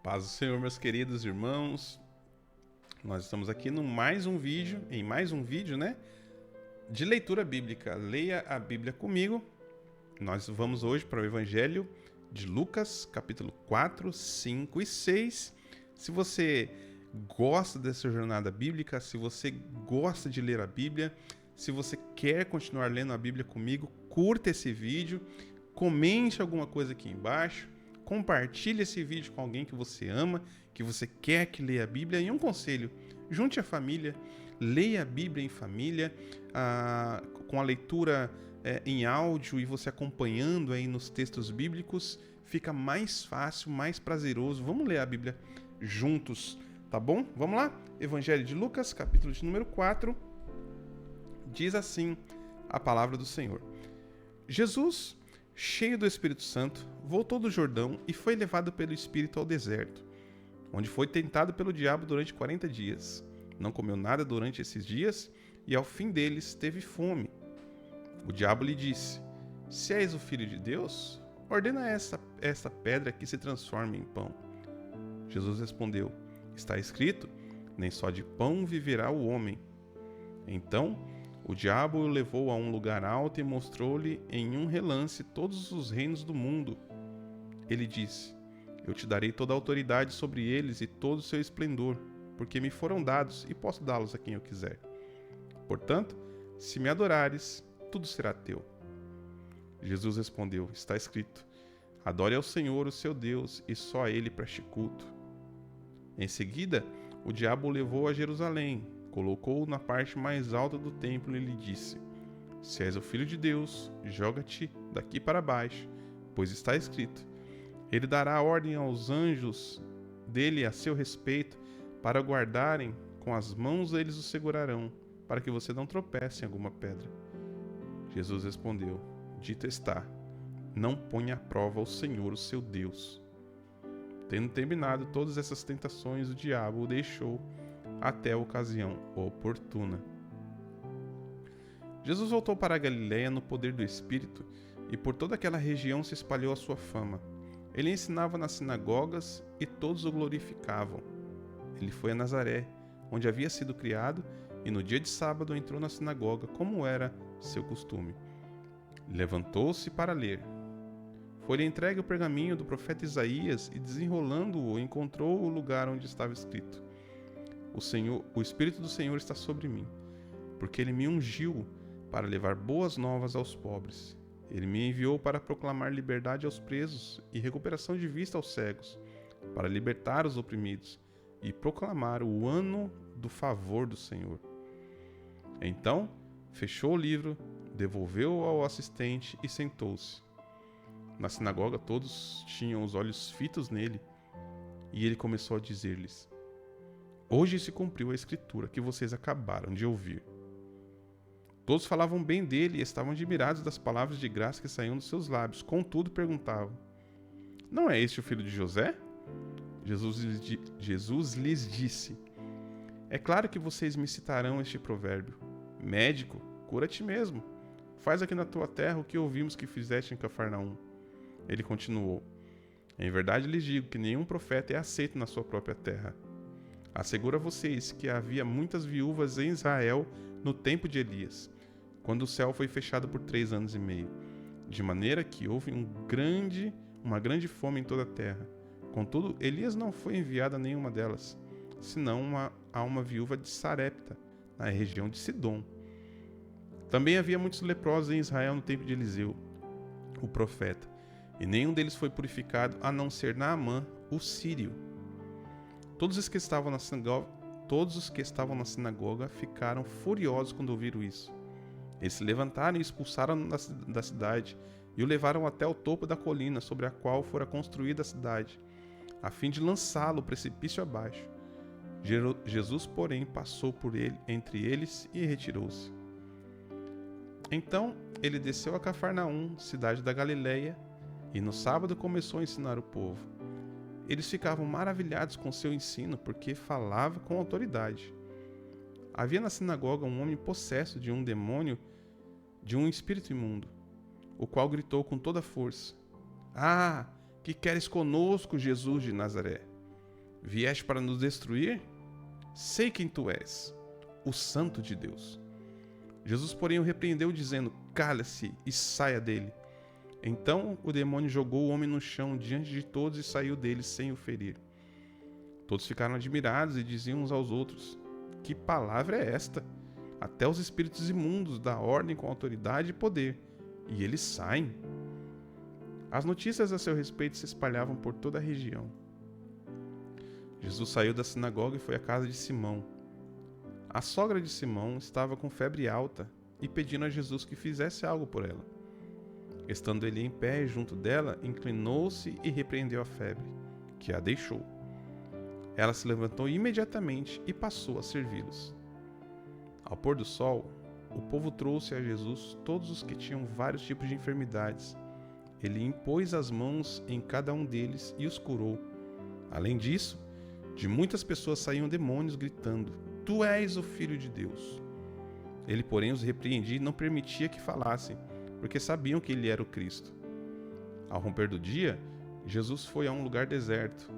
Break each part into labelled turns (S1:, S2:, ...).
S1: Paz do Senhor, meus queridos irmãos. Nós estamos aqui em mais um vídeo, né? De leitura bíblica. Leia a Bíblia comigo. Nós vamos hoje para o Evangelho de Lucas, capítulo 4, 5 e 6. Se você gosta dessa jornada bíblica, se você gosta de ler a Bíblia, se você quer continuar lendo a Bíblia comigo, curta esse vídeo, comente alguma coisa aqui embaixo, compartilhe esse vídeo com alguém que você ama, que você quer que leia a Bíblia. E um conselho, junte a família, leia a Bíblia em família, com a leitura em áudio e você acompanhando aí nos textos bíblicos, fica mais fácil, mais prazeroso. Vamos ler a Bíblia juntos, tá bom? Vamos lá? Evangelho de Lucas, capítulo de número 4, diz assim a palavra do Senhor. Jesus, cheio do Espírito Santo, voltou do Jordão e foi levado pelo Espírito ao deserto, onde foi tentado pelo diabo durante 40 dias. Não comeu nada durante esses dias e ao fim deles teve fome. O diabo lhe disse: Se és o Filho de Deus, ordena esta pedra que se transforme em pão. Jesus respondeu: Está escrito, nem só de pão viverá o homem. Então o diabo o levou a um lugar alto e mostrou-lhe em um relance todos os reinos do mundo. Ele disse: Eu te darei toda a autoridade sobre eles e todo o seu esplendor, porque me foram dados e posso dá-los a quem eu quiser. Portanto, se me adorares, tudo será teu. Jesus respondeu: Está escrito, adore ao Senhor, o seu Deus, e só a ele preste culto. Em seguida, o diabo o levou a Jerusalém, colocou-o na parte mais alta do templo e lhe disse: Se és o Filho de Deus, joga-te daqui para baixo, pois está escrito, ele dará ordem aos anjos dele a seu respeito, para guardarem, com as mãos eles o segurarão, para que você não tropece em alguma pedra. Jesus respondeu: Dito está, não ponha à prova o Senhor, o seu Deus. Tendo terminado todas essas tentações, o diabo o deixou até a ocasião oportuna. Jesus voltou para a Galiléia no poder do Espírito, e por toda aquela região se espalhou a sua fama. Ele ensinava nas sinagogas e todos o glorificavam. Ele foi a Nazaré, onde havia sido criado, e no dia de sábado entrou na sinagoga, como era seu costume. Levantou-se para ler. Foi-lhe entregue o pergaminho do profeta Isaías e, desenrolando-o, encontrou o lugar onde estava escrito: O Espírito do Senhor está sobre mim, porque ele me ungiu para levar boas novas aos pobres. Ele me enviou para proclamar liberdade aos presos e recuperação de vista aos cegos, para libertar os oprimidos e proclamar o ano do favor do Senhor. Então, fechou o livro, devolveu-o ao assistente e sentou-se. Na sinagoga todos tinham os olhos fitos nele, e ele começou a dizer-lhes: Hoje se cumpriu a escritura que vocês acabaram de ouvir. Todos falavam bem dele e estavam admirados das palavras de graça que saíam dos seus lábios. Contudo, perguntavam: Não é este o filho de José? Jesus lhes disse: É claro que vocês me citarão este provérbio: Médico, cura a ti mesmo. Faz aqui na tua terra o que ouvimos que fizeste em Cafarnaum. Ele continuou: Em verdade lhes digo que nenhum profeta é aceito na sua própria terra. Asseguro a vocês que havia muitas viúvas em Israel no tempo de Elias, quando o céu foi fechado por 3 anos e meio, de maneira que houve uma grande fome em toda a terra. Contudo, Elias não foi enviado a nenhuma delas, senão a uma viúva de Sarepta, na região de Sidom. Também havia muitos leprosos em Israel no tempo de Eliseu, o profeta, e nenhum deles foi purificado, a não ser Naamã, o sírio. Todos os que estavam na sinagoga ficaram furiosos quando ouviram isso. Eles se levantaram e expulsaram-no da cidade e o levaram até o topo da colina sobre a qual fora construída a cidade, a fim de lançá-lo precipício abaixo. Jesus, porém, passou entre eles e retirou-se. Então ele desceu a Cafarnaum, cidade da Galiléia, e no sábado começou a ensinar o povo. Eles ficavam maravilhados com seu ensino, porque falava com autoridade. Havia na sinagoga um homem possesso de um demônio, de um espírito imundo, o qual gritou com toda a força: Ah, que queres conosco, Jesus de Nazaré? Vieste para nos destruir? Sei quem tu és, o Santo de Deus. Jesus, porém, o repreendeu, dizendo: Cala-se e saia dele. Então o demônio jogou o homem no chão diante de todos e saiu dele sem o ferir. Todos ficaram admirados e diziam uns aos outros: Que palavra é esta? Até os espíritos imundos dão ordem com autoridade e poder, e eles saem. As notícias a seu respeito se espalhavam por toda a região. Jesus saiu da sinagoga e foi à casa de Simão. A sogra de Simão estava com febre alta e pedindo a Jesus que fizesse algo por ela. Estando ele em pé junto dela, inclinou-se e repreendeu a febre, que a deixou. Ela se levantou imediatamente e passou a servi-los. Ao pôr do sol, o povo trouxe a Jesus todos os que tinham vários tipos de enfermidades. Ele impôs as mãos em cada um deles e os curou. Além disso, de muitas pessoas saíam demônios gritando: Tu és o Filho de Deus. Ele, porém, os repreendia e não permitia que falassem, porque sabiam que ele era o Cristo. Ao romper do dia, Jesus foi a um lugar deserto.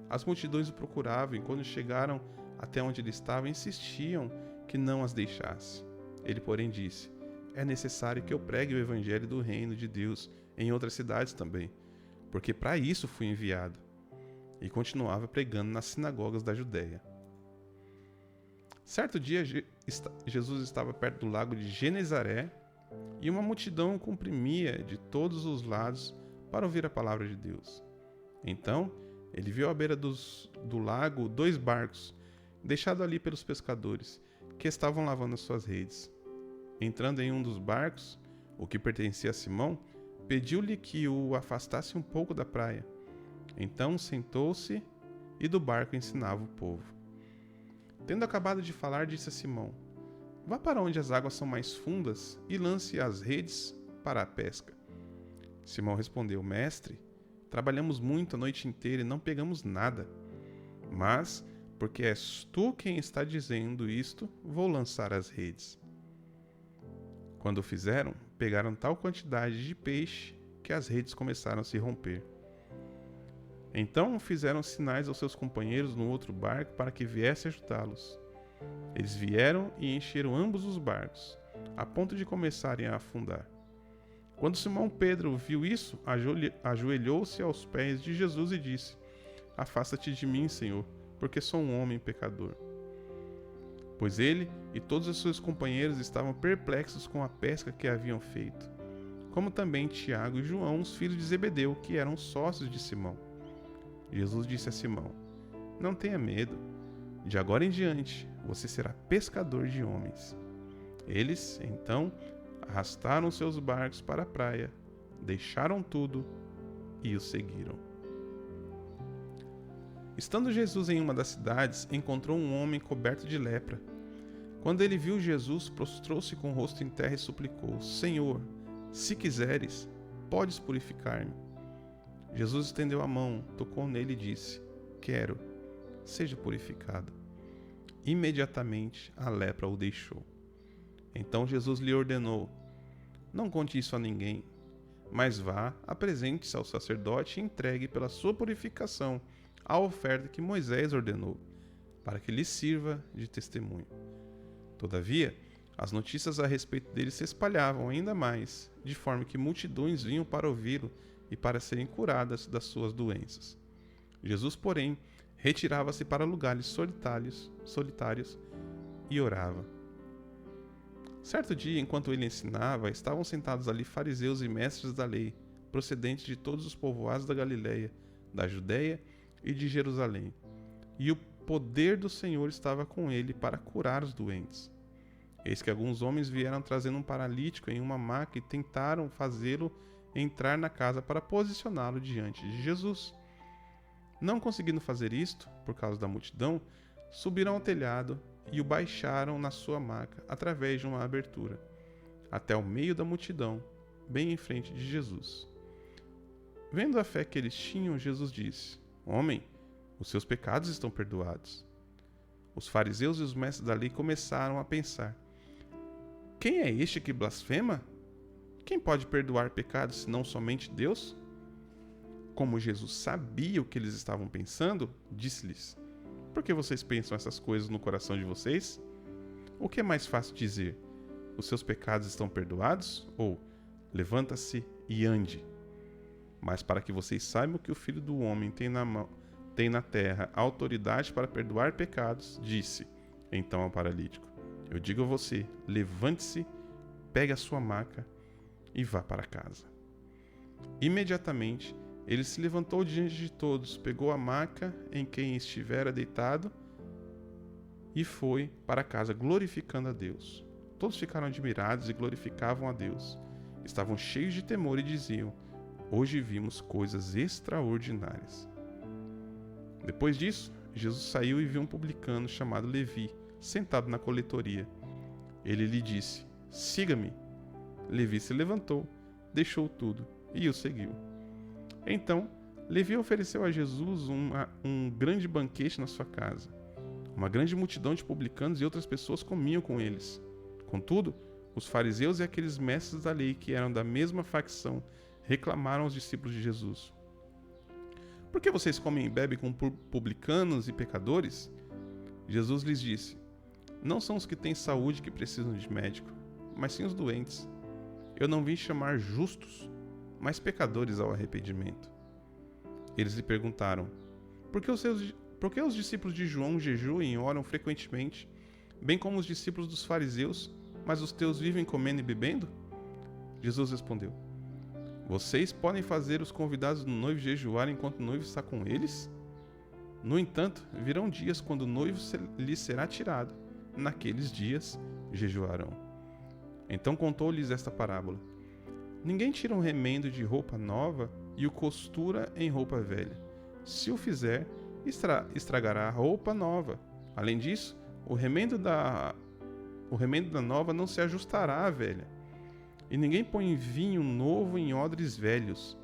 S1: As multidões o procuravam e, quando chegaram até onde ele estava, insistiam que não as deixasse. Ele, porém, disse: É necessário que eu pregue o evangelho do reino de Deus em outras cidades também, porque para isso fui enviado. E continuava pregando nas sinagogas da Judéia. Certo dia, Jesus estava perto do lago de Genezaré e uma multidão o comprimia de todos os lados para ouvir a palavra de Deus. Então, ele viu à beira do lago 2 barcos, deixados ali pelos pescadores, que estavam lavando as suas redes. Entrando em um dos barcos, o que pertencia a Simão, pediu-lhe que o afastasse um pouco da praia. Então sentou-se e do barco ensinava o povo. Tendo acabado de falar, disse a Simão: Vá para onde as águas são mais fundas e lance as redes para a pesca. Simão respondeu: Mestre, trabalhamos muito a noite inteira e não pegamos nada. Mas, porque és tu quem está dizendo isto, vou lançar as redes. Quando o fizeram, pegaram tal quantidade de peixe que as redes começaram a se romper. Então fizeram sinais aos seus companheiros no outro barco para que viessem ajudá-los. Eles vieram e encheram ambos os barcos, a ponto de começarem a afundar. Quando Simão Pedro viu isso, ajoelhou-se aos pés de Jesus e disse: Afasta-te de mim, Senhor, porque sou um homem pecador. Pois ele e todos os seus companheiros estavam perplexos com a pesca que haviam feito, como também Tiago e João, os filhos de Zebedeu, que eram sócios de Simão. Jesus disse a Simão: Não tenha medo, de agora em diante você será pescador de homens. Eles, então, arrastaram seus barcos para a praia, deixaram tudo e o seguiram. Estando Jesus em uma das cidades, encontrou um homem coberto de lepra. Quando ele viu Jesus, prostrou-se com o rosto em terra e suplicou: Senhor, se quiseres, podes purificar-me. Jesus estendeu a mão, tocou nele e disse: Quero, seja purificado. Imediatamente a lepra o deixou. Então Jesus lhe ordenou: Não conte isso a ninguém, mas vá, apresente-se ao sacerdote e entregue pela sua purificação a oferta que Moisés ordenou, para que lhe sirva de testemunho. Todavia, as notícias a respeito dele se espalhavam ainda mais, de forma que multidões vinham para ouvi-lo e para serem curadas das suas doenças. Jesus, porém, retirava-se para lugares solitários e orava. Certo dia, enquanto ele ensinava, estavam sentados ali fariseus e mestres da lei, procedentes de todos os povoados da Galileia, da Judéia e de Jerusalém. E o poder do Senhor estava com ele para curar os doentes. Eis que alguns homens vieram trazendo um paralítico em uma maca e tentaram fazê-lo entrar na casa para posicioná-lo diante de Jesus. Não conseguindo fazer isto, por causa da multidão, subiram ao telhado e o baixaram na sua maca, através de uma abertura, até o meio da multidão, bem em frente de Jesus. Vendo a fé que eles tinham, Jesus disse: Homem, os seus pecados estão perdoados. Os fariseus e os mestres da lei começaram a pensar: Quem é este que blasfema? Quem pode perdoar pecados senão somente Deus? como Jesus sabia o que eles estavam pensando, disse-lhes: Por que vocês pensam essas coisas no coração de vocês? O que é mais fácil dizer? Os seus pecados estão perdoados? Ou, levanta-se e ande? Mas para que vocês saibam que o Filho do Homem tem na terra autoridade para perdoar pecados, disse então ao paralítico: Eu digo a você, levante-se, pegue a sua maca e vá para casa. Imediatamente, ele se levantou diante de todos, pegou a maca em quem estivera deitado e foi para casa, glorificando a Deus. Todos ficaram admirados e glorificavam a Deus. Estavam cheios de temor e diziam: Hoje vimos coisas extraordinárias. Depois disso, Jesus saiu e viu um publicano chamado Levi, sentado na coletoria. Ele lhe disse: Siga-me. Levi se levantou, deixou tudo e o seguiu. Então, Levi ofereceu a Jesus um grande banquete na sua casa. Uma grande multidão de publicanos e outras pessoas comiam com eles. Contudo, os fariseus e aqueles mestres da lei que eram da mesma facção reclamaram aos discípulos de Jesus: Por que vocês comem e bebem com publicanos e pecadores? Jesus lhes disse: Não são os que têm saúde que precisam de médico, mas sim os doentes. Eu não vim chamar justos, mas pecadores ao arrependimento. Eles lhe perguntaram: Por que os discípulos de João jejuam e oram frequentemente, bem como os discípulos dos fariseus, mas os teus vivem comendo e bebendo? Jesus respondeu: Vocês podem fazer os convidados do noivo jejuar enquanto o noivo está com eles? No entanto, virão dias quando o noivo lhes será tirado. Naqueles dias jejuarão. Então contou-lhes esta parábola: Ninguém tira um remendo de roupa nova e o costura em roupa velha. Se o fizer, estragará a roupa nova. Além disso, o remendo da nova não se ajustará à velha. E ninguém põe vinho novo em odres velhos.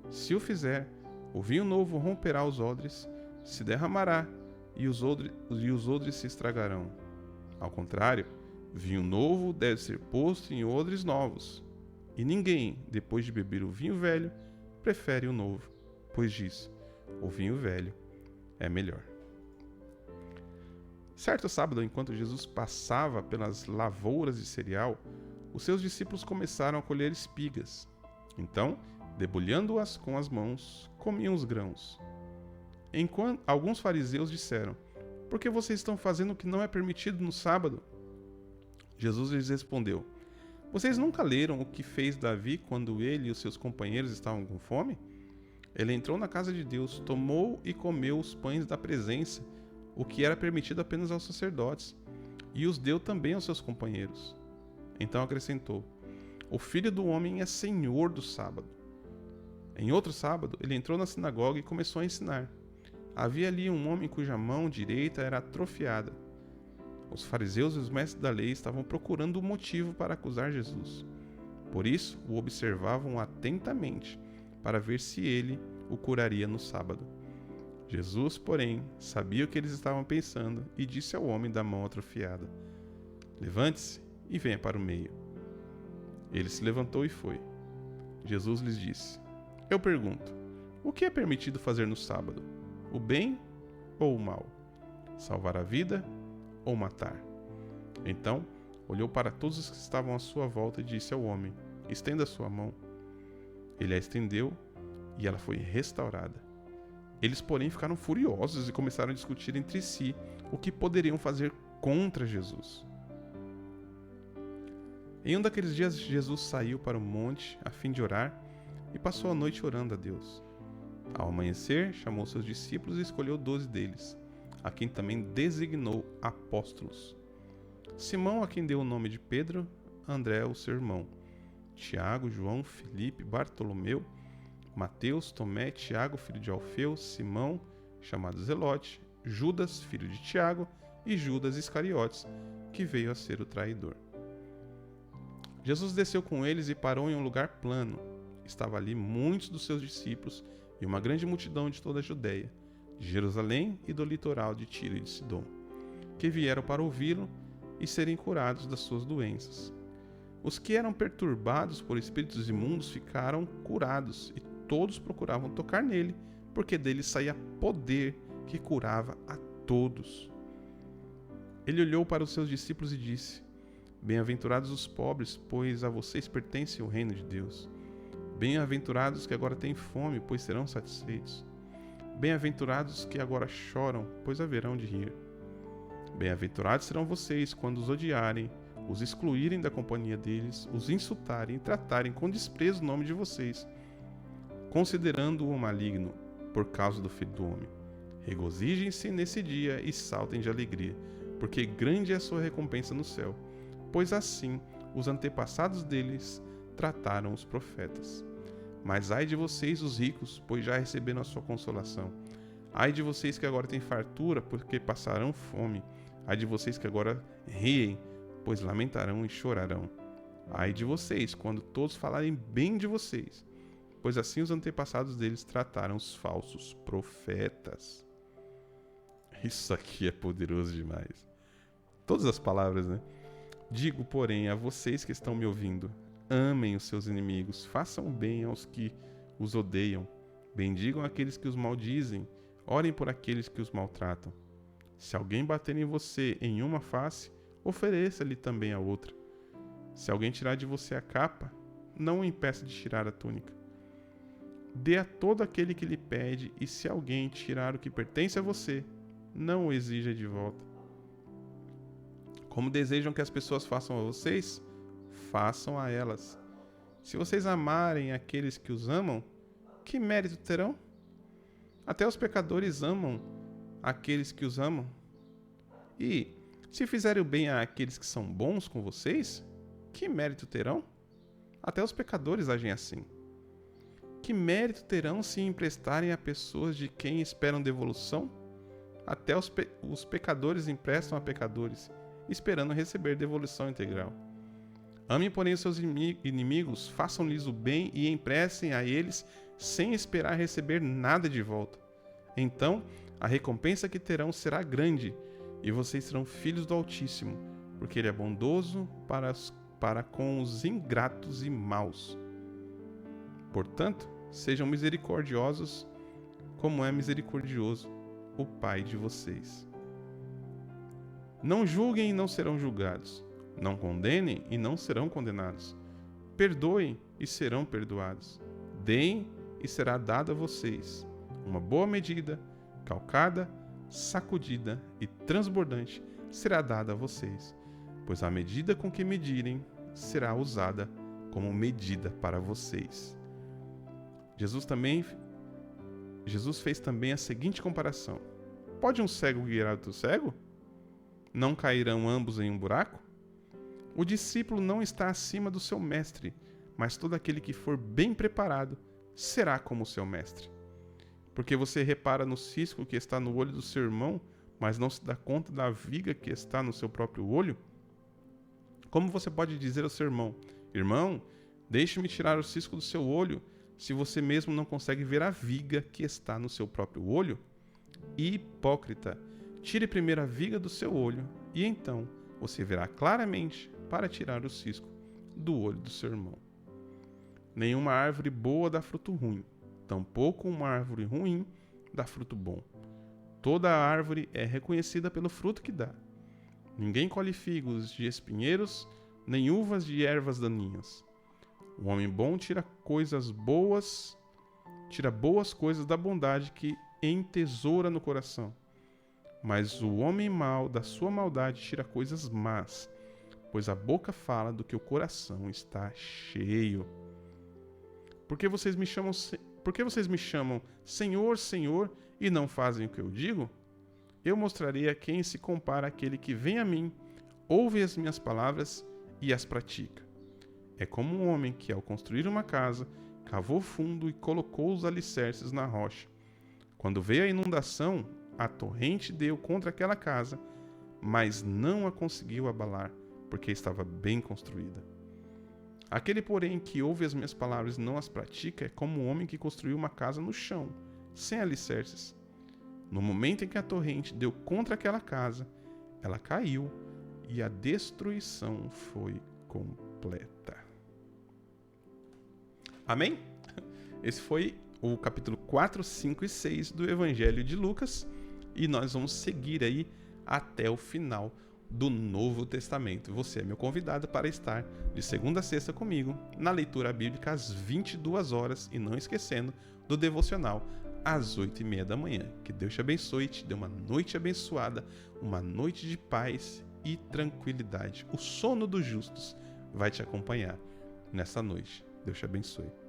S1: Se o fizer, o vinho novo romperá os odres, se derramará, e os odres se estragarão. Ao contrário, vinho novo deve ser posto em odres novos. E ninguém, depois de beber o vinho velho, prefere o novo, pois diz: o vinho velho é melhor. Certo sábado, enquanto Jesus passava pelas lavouras de cereal, os seus discípulos começaram a colher espigas. Então, debulhando-as com as mãos, comiam os grãos. Enquanto alguns fariseus disseram: Por que vocês estão fazendo o que não é permitido no sábado? Jesus lhes respondeu: Vocês nunca leram o que fez Davi quando ele e os seus companheiros estavam com fome? Ele entrou na casa de Deus, tomou e comeu os pães da presença, o que era permitido apenas aos sacerdotes, e os deu também aos seus companheiros. Então acrescentou: O Filho do Homem é Senhor do sábado. Em outro sábado, ele entrou na sinagoga e começou a ensinar. Havia ali um homem cuja mão direita era atrofiada. Os fariseus e os mestres da lei estavam procurando um motivo para acusar Jesus. Por isso, o observavam atentamente, para ver se ele o curaria no sábado. Jesus, porém, sabia o que eles estavam pensando e disse ao homem da mão atrofiada: Levante-se e venha para o meio. Ele se levantou e foi. Jesus lhes disse: Eu pergunto, o que é permitido fazer no sábado? O bem ou o mal? Salvar a vida ou matar? Então, olhou para todos os que estavam à sua volta e disse ao homem: Estenda a sua mão. Ele a estendeu e ela foi restaurada. Eles, porém, ficaram furiosos e começaram a discutir entre si o que poderiam fazer contra Jesus. Em um daqueles dias, Jesus saiu para o monte a fim de orar e passou a noite orando a Deus. Ao amanhecer, chamou seus discípulos e escolheu 12 deles, a quem também designou apóstolos. Simão, a quem deu o nome de Pedro, André, o seu irmão, Tiago, João, Filipe, Bartolomeu, Mateus, Tomé, Tiago, filho de Alfeu, Simão, chamado Zelote, Judas, filho de Tiago, e Judas Iscariotes, que veio a ser o traidor. Jesus desceu com eles e parou em um lugar plano. Estava ali muitos dos seus discípulos e uma grande multidão de toda a Judeia, de Jerusalém e do litoral de Tiro e de Sidom, que vieram para ouvi-lo e serem curados das suas doenças. Os que eram perturbados por espíritos imundos ficaram curados, e todos procuravam tocar nele, porque dele saía poder que curava a todos. Ele olhou para os seus discípulos e disse: Bem-aventurados os pobres, pois a vocês pertence o reino de Deus. Bem-aventurados que agora têm fome, pois serão satisfeitos. Bem-aventurados que agora choram, pois haverão de rir. Bem-aventurados serão vocês quando os odiarem, os excluírem da companhia deles, os insultarem e tratarem com desprezo o nome de vocês, considerando-o maligno, por causa do Filho do Homem. Regozijem-se nesse dia e saltem de alegria, porque grande é a sua recompensa no céu, pois assim os antepassados deles trataram os profetas. Mas ai de vocês, os ricos, pois já receberam a sua consolação. Ai de vocês que agora têm fartura, porque passarão fome. Ai de vocês que agora riem, pois lamentarão e chorarão. Ai de vocês, quando todos falarem bem de vocês, pois assim os antepassados deles trataram os falsos profetas. Isso aqui é poderoso demais. Todas as palavras, né? Digo, porém, a vocês que estão me ouvindo, amem os seus inimigos, façam bem aos que os odeiam, bendigam aqueles que os maldizem, orem por aqueles que os maltratam. Se alguém bater em você em uma face, ofereça-lhe também a outra. Se alguém tirar de você a capa, não o impeça de tirar a túnica. Dê a todo aquele que lhe pede, e se alguém tirar o que pertence a você, não o exija de volta. Como desejam que as pessoas façam a vocês, façam a elas. Se vocês amarem aqueles que os amam, que mérito terão? Até os pecadores amam aqueles que os amam. E, se fizerem o bem àqueles que são bons com vocês, que mérito terão? Até os pecadores agem assim. Que mérito terão se emprestarem a pessoas de quem esperam devolução? Até os pecadores emprestam a pecadores, esperando receber devolução integral. Amem, porém, os seus inimigos, façam-lhes o bem e emprestem a eles sem esperar receber nada de volta. Então, a recompensa que terão será grande, e vocês serão filhos do Altíssimo, porque Ele é bondoso para com os ingratos e maus. Portanto, sejam misericordiosos, como é misericordioso o Pai de vocês. Não julguem e não serão julgados. Não condenem e não serão condenados. Perdoem e serão perdoados. Deem e será dado a vocês uma boa medida, calcada, sacudida e transbordante será dada a vocês, pois a medida com que medirem será usada como medida para vocês. Jesus fez também a seguinte comparação: pode um cego guiar outro cego? Não cairão ambos em um buraco? O discípulo não está acima do seu mestre, mas todo aquele que for bem preparado será como o seu mestre. Porque você repara no cisco que está no olho do seu irmão, mas não se dá conta da viga que está no seu próprio olho? Como você pode dizer ao seu irmão: Irmão, deixe-me tirar o cisco do seu olho, se você mesmo não consegue ver a viga que está no seu próprio olho? Hipócrita, tire primeiro a viga do seu olho, e então você verá claramente para tirar o cisco do olho do seu irmão. Nenhuma árvore boa dá fruto ruim, tampouco uma árvore ruim dá fruto bom. Toda árvore é reconhecida pelo fruto que dá. Ninguém colhe figos de espinheiros, nem uvas de ervas daninhas. O homem bom tira boas coisas da bondade que entesoura no coração. Mas o homem mau da sua maldade tira coisas más, pois a boca fala do que o coração está cheio. Por que vocês me chamam Senhor, Senhor, e não fazem o que eu digo? Eu mostrarei a quem se compara aquele que vem a mim, ouve as minhas palavras e as pratica. É como um homem que, ao construir uma casa, cavou fundo e colocou os alicerces na rocha. Quando veio a inundação, a torrente deu contra aquela casa, mas não a conseguiu abalar, porque estava bem construída. Aquele, porém, que ouve as minhas palavras e não as pratica é como um homem que construiu uma casa no chão, sem alicerces. No momento em que a torrente deu contra aquela casa, ela caiu e a destruição foi completa. Amém? Esse foi o capítulo 4, 5 e 6 do Evangelho de Lucas, e nós vamos seguir aí até o final do Novo Testamento. Você é meu convidado para estar de segunda a sexta comigo na leitura bíblica às 22 horas e não esquecendo do devocional às 8h30 da manhã. Que Deus te abençoe, te dê uma noite abençoada, uma noite de paz e tranquilidade. O sono dos justos vai te acompanhar nessa noite. Deus te abençoe.